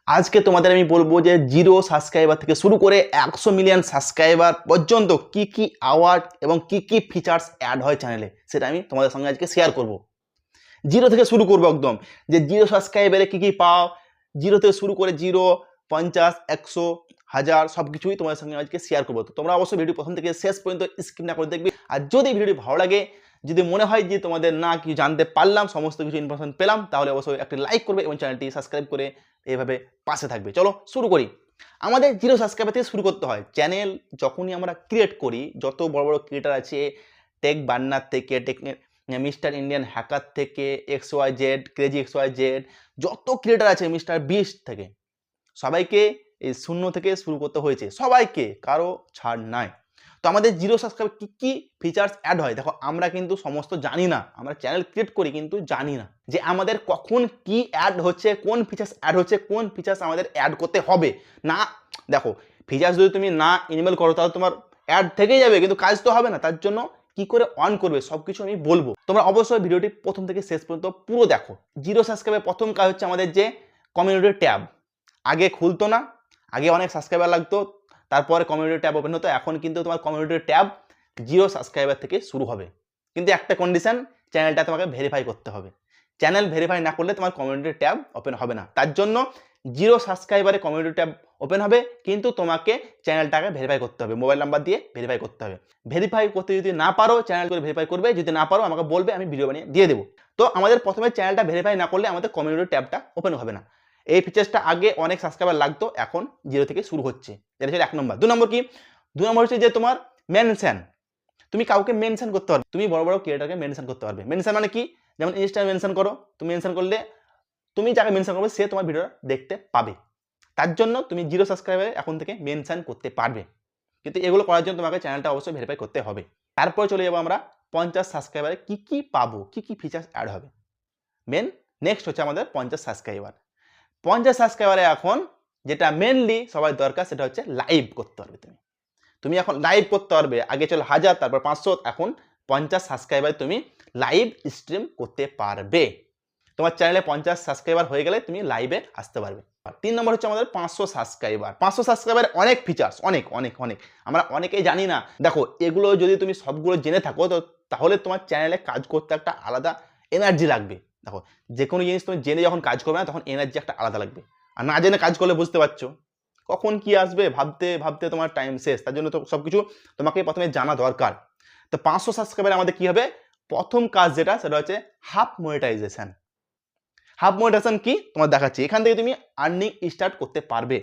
আজকে তোমাদের আমি বলবো যে 0 সাবস্ক্রাইবার থেকে শুরু করে 100 মিলিয়ন সাবস্ক্রাইবার পর্যন্ত কি কি অ্যাওয়ার্ড এবং কি কি ফিচার্স অ্যাড হয় চ্যানেলে, সেটা আমি তোমাদের সঙ্গে আজকে শেয়ার করব। 0 থেকে শুরু করবো একদম, যে 0 সাবস্ক্রাইবারে কি কি পাও, 0 থেকে শুরু করে 0, 50, 100, 1000 সব কিছুই তোমাদের সঙ্গে আজকে শেয়ার করবো। তো তোমরা অবশ্যই ভিডিও প্রথম থেকে শেষ পর্যন্ত স্কিপ না করে দেখবে। আর যদি ভিডিওটি ভালো লাগে, যদি মনে হয় যে তোমাদের না কিছু জানতে পারলাম, সমস্ত কিছু ইনফরমেশন পেলাম, তাহলে অবশ্যই একটা লাইক করবে এবং চ্যানেলটি সাবস্ক্রাইব করে এইভাবে পাশে থাকবে। চলো শুরু করি। আমাদের 0 সাবস্ক্রাইবার থেকে শুরু করতে হয়। চ্যানেল যখনই আমরা ক্রিয়েট করি, যত বড় বড় ক্রিয়েটার আছে, টেক বার্নার থেকে মিস্টার ইন্ডিয়ান হ্যাকার থেকে XYZ, ক্রেজি XYZ, যত ক্রিয়েটার আছে, মিস্টার বিস্ট থেকে, সবাইকে এই 0 থেকে শুরু করতে হয়েছে, সবাইকে, কারো ছাড় নাই। তো আমাদের 0 সাবস্ক্রাইবার কি কি ফিচার্স অ্যাড হয়, দেখো আমরা কিন্তু সমস্ত জানি না, আমরা চ্যানেল ক্রিয়েট করি কিন্তু জানি না যে আমাদের কখন কি অ্যাড হচ্ছে, কোন ফিচার্স অ্যাড হচ্ছে, কোন ফিচার্স আমাদের অ্যাড করতে হবে না। দেখো, ফিচার্স যদি তুমি না ইনেবল করো তাহলে তোমার অ্যাড থেকেই যাবে, কিন্তু কাজ তো হবে না। তার জন্য কি করে অন করবে সবকিছু আমি বলবো। তোমরা অবশ্যই ভিডিওটি প্রথম থেকে শেষ পর্যন্ত পুরো দেখো। 0 সাবস্ক্রাইবের প্রথম কাজ হচ্ছে আমাদের যে কমিউনিটি ট্যাব। আগে খুলতো না, আগে অনেক সাবস্ক্রাইবার লাগতো, তারপরে কমিউনিটি ট্যাব ওপেন হতো। এখন কিন্তু তোমার কমিউনিটি ট্যাব 0 সাবস্ক্রাইবার থেকে শুরু হবে, কিন্তু একটা কন্ডিশন, চ্যানেলটা তোমাকে ভেরিফাই করতে হবে। চ্যানেল ভেরিফাই না করলে তোমার কমিউনিটি ট্যাব ওপেন হবে না। তার জন্য 0 সাবস্ক্রাইবারে কমিউনিটি ট্যাব ওপেন হবে, কিন্তু তোমাকে চ্যানেলটাকে ভেরিফাই করতে হবে, মোবাইল নাম্বার দিয়ে ভেরিফাই করতে হবে। ভেরিফাই করতে যদি না পারো, চ্যানেল করে ভেরিফাই করবে, যদি না পারো আমাকে বলবে, আমি ভিডিও বানিয়ে দিয়ে দেবো। তো আমাদের প্রথমে চ্যানেলটা ভেরিফাই না করলে আমাদের কমিউনিটি ট্যাবটা ওপেন হবে না। এই ফিচার্সটা আগে অনেক সাবস্ক্রাইবার লাগতো, এখন 0 থেকে শুরু হচ্ছে। এটা হচ্ছে 1 নম্বর। 2 নম্বর কি? 2 নম্বর হচ্ছে যে তোমার মেনশন। তুমি কাউকে মেনশন করতে পারবে, তুমি বড় বড় ক্রিয়েটারকে মেনশন করতে পারবে। মেনশন মানে কি? যেমন ইনস্টা মেনশন করো, তুমি মেনশন করলে তুমি যাকে মেনশন করবে সে তোমার ভিডিওটা দেখতে পাবে। তার জন্য তুমি 0 সাবস্ক্রাইবারে এখন থেকে মেনশন করতে পারবে, কিন্তু এগুলো করার জন্য তোমাকে চ্যানেলটা অবশ্যই ভেরিফাই করতে হবে। তারপরে চলে যাবো আমরা 50 সাবস্ক্রাইবারে কি কি পাবো, কি কি ফিচার্স অ্যাড হবে। নেক্সট হচ্ছে আমাদের 50 সাবস্ক্রাইবার। 50 সাবস্ক্রাইবারে এখন যেটা মেনলি সবাই দরকার, সেটা হচ্ছে লাইভ করতে পারবে। তুমি এখন লাইভ করতে পারবে। আগে ছিল 1000, তারপর 500, এখন 50 সাবস্ক্রাইবার তুমি লাইভ স্ট্রিম করতে পারবে। তোমার চ্যানেলে 50 সাবস্ক্রাইবার হয়ে গেলে তুমি লাইভে আসতে পারবে। 3 নম্বর হচ্ছে আমাদের 500 সাবস্ক্রাইবার। 500 সাবস্ক্রাইবার অনেক ফিচার্স, অনেক অনেক অনেক, আমরা অনেকেই জানি না। দেখো, এগুলো যদি তুমি সবগুলো জেনে থাকো, তো তাহলে তোমার চ্যানেলে কাজ করতে একটা আলাদা এনার্জি লাগবে। দেখো, যে কোনো জিনিস তুমি জেনে যখন কাজ করবে না, তখন এনার্জি একটা আলাদা লাগবে। আর না জেনে কাজ করলে বুঝতে পারছো কখন কি আসবে, ভাবতে ভাবতে তোমার টাইম শেষ। তার জন্য তো সবকিছু তোমাকে প্রথমে জানা দরকার। তো 500 সাবস্ক্রাইবার আমাদের কি হবে? প্রথম কাজ যেটা, সেটা হচ্ছে হাফ মনিটাইজেশন। হাফ মনিটাইজেশন কি তোমার দেখাচ্ছি। এখান থেকে তুমি আর্নিং স্টার্ট করতে পারবে।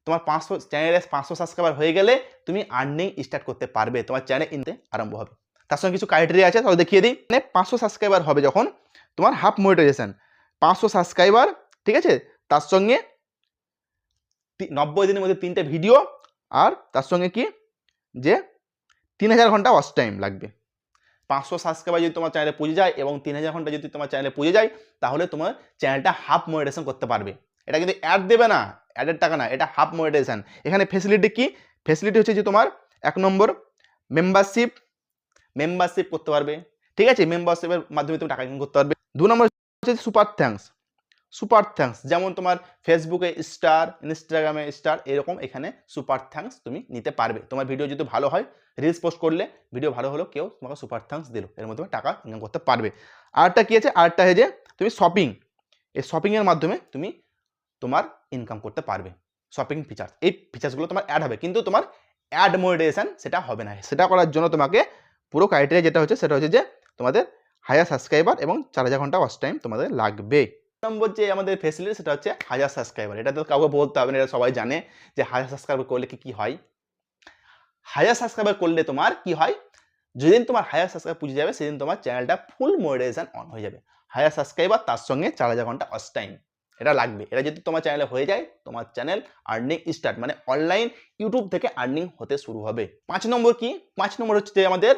তোমার 500 চ্যানেলে 500 সাবস্ক্রাইবার হয়ে গেলে তুমি আর্নিং স্টার্ট করতে পারবে, তোমার চ্যানেল ইনতে আরম্ভ হবে। তার সঙ্গে কিছু ক্রাইটেরিয়া আছে, তাহলে দেখিয়ে দিই। মানে 500 সাবস্ক্রাইবার হবে যখন, তোমার হাফ মনিটাইজেশন 500 সাবস্ক্রাইবার, ঠিক আছে, তার সঙ্গে 90 দিনের মধ্যে 3টে ভিডিও, আর তার সঙ্গে কি যে 3000 ঘন্টা ওয়াচ টাইম লাগবে। 500 সাবস্ক্রাইবার যদি তোমার চ্যানেলে পুজে যায় এবং 3000 ঘন্টা যদি তোমার চ্যানেলে পুজে যায়, তাহলে তোমার চ্যানেলটা হাফ মনিটাইজেশন করতে পারবে। এটা কিন্তু অ্যাড দেবে না, অ্যাডের টাকা না, এটা হাফ মনিটাইজেশন। এখানে ফেসিলিটি কি? ফেসিলিটি হচ্ছে যে তোমার 1 নম্বর মেম্বারশিপ করতে পারবে, ঠিক আছে, মেম্বারশিপের মাধ্যমে তুমি টাকা ইনকাম করতে পারবে। 2 নম্বর হচ্ছে সুপার থ্যাঙ্কস, যেমন তোমার ফেসবুকে স্টার, ইনস্টাগ্রামে স্টার, এরকম এখানে সুপার থ্যাঙ্কস তুমি নিতে পারবে। তোমার ভিডিও যদি ভালো হয়, রিলস পোস্ট করলে ভিডিও ভালো হলো, কেউ তোমাকে সুপার থ্যাঙ্কস দিল, এর মধ্যে টাকা ইনকাম করতে পারবে। আরেকটা কি আছে? আরেকটা হচ্ছে যে তুমি শপিং, এই শপিংয়ের মাধ্যমে তুমি তোমার ইনকাম করতে পারবে। শপিং ফিচার্স, এই ফিচার্সগুলো তোমার অ্যাড হবে, কিন্তু তোমার অ্যাড মনিটাইজেশন সেটা হবে না। সেটা করার জন্য তোমাকে পুরো ক্রাইটেরিয়া যেটা হচ্ছে, সেটা হচ্ছে যে তোমাদের হাজার সাবস্ক্রাইবার এবং 4000 ঘন্টা ওয়াচ টাইম তোমাদের লাগবে। নম্বর যে আমাদের ফেসিলিটি, সেটা হচ্ছে 1000 সাবস্ক্রাইবার। এটা তো কাউকে বলতে হবে না, এটা সবাই জানে যে 1000 সাবস্ক্রাইবার করলে কি কি হয়। 1000 সাবস্ক্রাইবার করলে তোমার কি হয়, যেদিন তোমার 1000 সাবস্ক্রাইবার পুজে যাবে, সেদিন তোমার চ্যানেলটা ফুল মনিটাইজেশন অন হয়ে যাবে। 1000 সাবস্ক্রাইবার, তার সঙ্গে 4000 ঘন্টা ওয়াচ টাইম, এটা লাগবে। এটা যদি তোমার চ্যানেলে হয়ে যায়, তোমার চ্যানেল আর্নিং স্টার্ট, মানে অনলাইন ইউটিউব থেকে আর্নিং হতে শুরু হবে। 5 নম্বর কি? 5 নম্বর হচ্ছে যে আমাদের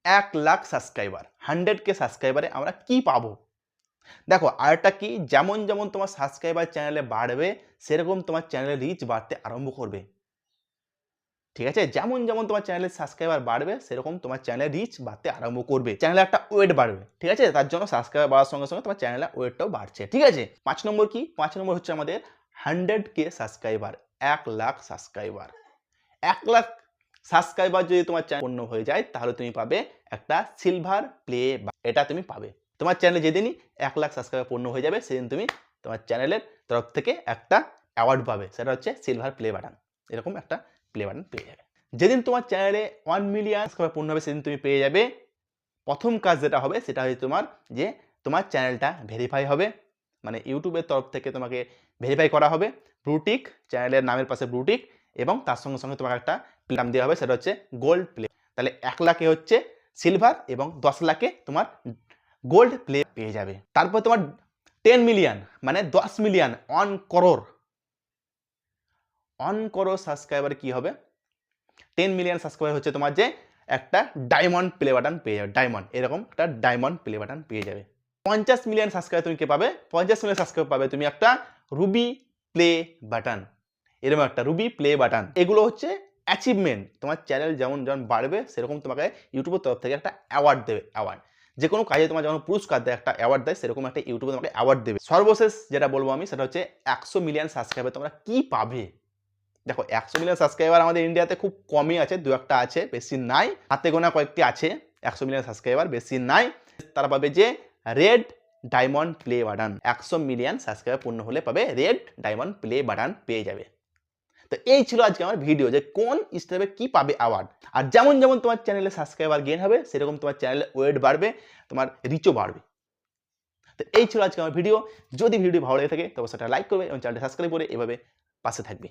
1 লাখ সাবস্ক্রাইবার, 100K সাবস্ক্রাইবারে আমরা কি পাবো। দেখো, আরেকটা কি, যেমন যেমন তোমার সাবস্ক্রাইবার চ্যানেলে বাড়বে, সেরকম তোমার চ্যানেলের রিচ বাড়তে আরম্ভ করবে, ঠিক আছে। যেমন যেমন তোমার চ্যানেলের সাবস্ক্রাইবার বাড়বে, সেরকম তোমার চ্যানেলের রিচ বাড়তে আরম্ভ করবে, চ্যানেলে একটা ওয়েট বাড়বে, ঠিক আছে। তার জন্য সাবস্ক্রাইবার বাড়ার সঙ্গে সঙ্গে তোমার চ্যানেলের ওয়েটটাও বাড়ছে, ঠিক আছে। 5 নম্বর কি? 5 নম্বর হচ্ছে আমাদের 100K সাবস্ক্রাইবার, 1,00,000 সাবস্ক্রাইবার, 1,00,000 সাবস্ক্রাইবার যদি তোমার চ্যানেল পূর্ণ হয়ে যায় তাহলে তুমি পাবে একটা সিলভার প্লে, এটা তুমি পাবে। তোমার চ্যানেলে যেদিনই 1,00,000 সাবস্ক্রাইবার পূর্ণ হয়ে যাবে সেদিন তুমি তোমার চ্যানেলের তরফ থেকে একটা অ্যাওয়ার্ড পাবে, সেটা হচ্ছে সিলভার প্লে বাটন। এরকম একটা প্লে বাটন পেয়ে যাবে। যেদিন তোমার চ্যানেলে 1 মিলিয়ন সাবস্ক্রাইবার পূর্ণ হবে সেদিন তুমি পেয়ে যাবে প্রথম কাজ যেটা হবে সেটা হচ্ছে তোমার চ্যানেলটা ভেরিফাই হবে, মানে ইউটিউবের তরফ থেকে তোমাকে ভেরিফাই করা হবে, ব্লুটিক চ্যানেলের নামের পাশে ব্লুটিক, এবং তার সঙ্গে সঙ্গে তোমাকে একটা প্ল্যান দেওয়া হবে, সেটা হচ্ছে গোল্ড প্লে। তাহলে 1,00,000-এ হচ্ছে সিলভার এবং 10,00,000-এ তোমার গোল্ড প্লে পেয়ে যাবে। তারপর তোমার 10 মিলিয়ন মানে 10 মিলিয়ন 1 করোড় 1 করোড় সাবস্ক্রাইবার কি হবে? 10 মিলিয়ন সাবস্ক্রাইবার হচ্ছে তোমার যে একটা ডায়মন্ড প্লে বাটন পেয়ে যাবে, ডায়মন্ড, এরকম একটা ডায়মন্ড প্লে বাটন পেয়ে যাবে। 50 মিলিয়ন সাবস্ক্রাইবার তুমি কে পাবে? 50 মিলিয়ন সাবস্ক্রাইবার পাবে তুমি একটা রুবি প্লে বাটন, এরকম একটা রুবি প্লে বাটন। এগুলো হচ্ছে অ্যাচিভমেন্ট। তোমার চ্যানেল যেমন যেমন বাড়বে সেরকম তোমাকে ইউটিউবের তরফ থেকে একটা অ্যাওয়ার্ড দেবে। অ্যাওয়ার্ড যে কোনো কাজে তোমার যেমন পুরস্কার দেয়, একটা অ্যাওয়ার্ড দেয়, সেরকম একটা ইউটিউবে তোমাকে অ্যাওয়ার্ড দেবে। সর্বশেষ যেটা বলবো আমি সেটা হচ্ছে 100 মিলিয়ন সাবস্ক্রাইবার তোমরা কি পাবে। দেখো 100 মিলিয়ন সাবস্ক্রাইবার আমাদের ইন্ডিয়াতে খুব কমই আছে, দু একটা আছে, বেশি নাই, হাতে গোনা কয়েকটি আছে 100 মিলিয়ন সাবস্ক্রাইবার, বেশি নাই। তারা পাবে যে red diamond play button, 100 million subscriber পূর্ণ হলে পাবে রেড ডায়মন্ড প্লে বাটন পেয়ে যাবে। তো এই ছিল আজকে আমার ভিডিও যে কোন স্টেপে কি পাবে অ্যাওয়ার্ড। আর যেমন যেমন তোমার চ্যানেলে সাবস্ক্রাইবার গেইন হবে সেরকম তোমার চ্যানেলে ওয়েট বাড়বে, তোমার রিচও বাড়বে। তো এই ছিল আজকে আমার ভিডিও। যদি ভিডিও ভালো লেগে থাকে তবে সেটা লাইক করবে এবং চ্যানেলটা সাবস্ক্রাইব করে এভাবে পাশে থাকবে।